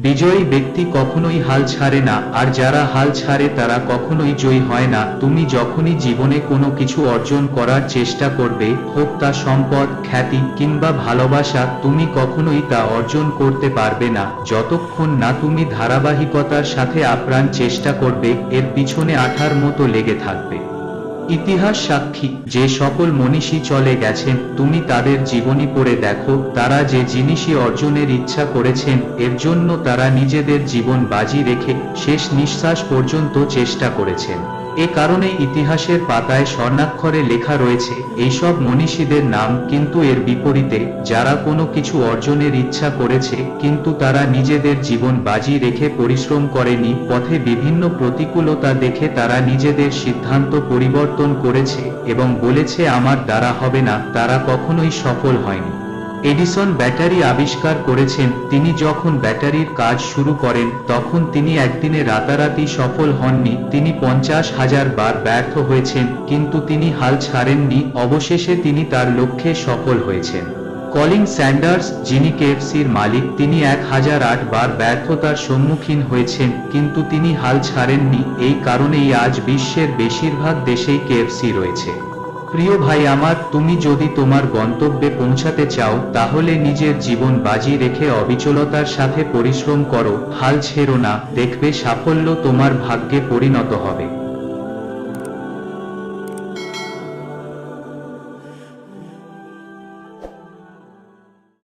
বিজয়ী ব্যক্তি কখনোই হাল ছাড়ে না, আর যারা হাল ছাড়ে তারা কখনোই জয়ী হয় না। তুমি যখনই জীবনে কোনো কিছু অর্জন করার চেষ্টা করবে, হোক তা সম্পদ, খ্যাতি কিংবা ভালোবাসা, তুমি কখনোই তা অর্জন করতে পারবে না যতক্ষণ না তুমি ধারাবাহিকতার সাথে আপ্রাণ চেষ্টা করবে, এর পিছনে আঠার মতো লেগে থাকবে। ইতিহাস সাক্ষী, যে সকল মনীষী চলে গেছেন, তুমি তাদের জীবনী পড়ে দেখো, তারা যে জিনিসই অর্জনের ইচ্ছা করেছেন, এর জন্য তারা নিজেদের জীবন বাজি রেখে শেষ নিঃশ্বাস পর্যন্ত চেষ্টা করেছেন। এ কারণে ইতিহাসের পাতায় স্বর্ণাক্ষরে লেখা রয়েছে এইসব মনীষীদের নাম। কিন্তু এর বিপরীতে যারা কোনো কিছু অর্জনের ইচ্ছা করেছে কিন্তু তারা নিজেদের জীবন বাজি রেখে পরিশ্রম করেনি, পথে বিভিন্ন প্রতিকূলতা দেখে তারা নিজেদের সিদ্ধান্ত পরিবর্তন করেছে এবং বলেছে আমার দ্বারা হবে না, তারা কখনোই সফল হয়নি। এডিসন ব্যাটারি আবিষ্কার করেছেন। তিনি যখন ব্যাটারির কাজ শুরু করেন তখন তিনি একদিনে রাতারাতি সফল হননি, তিনি 50,000 বার ব্যর্থ হয়েছেন, কিন্তু তিনি হাল ছাড়েননি। অবশেষে তিনি তার লক্ষ্যে সফল হয়েছেন। কলিন স্যান্ডার্স, যিনি কেএফসির মালিক, তিনি 1008 বার ব্যর্থতার সম্মুখীন হয়েছেন, কিন্তু তিনি হাল ছাড়েননি। এই কারণেই আজ বিশ্বের বেশিরভাগ দেশেই কেএফসি রয়েছে। প্রিয় ভাই আমার, তুমি যদি তোমার গন্তব্যে পৌঁছাতে চাও তাহলে নিজের জীবন বাজি রেখে অবিচলতার সাথে পরিশ্রম করো, হাল ছেড়ো না, দেখবে সাফল্য তোমার ভাগ্যে পরিণত হবে।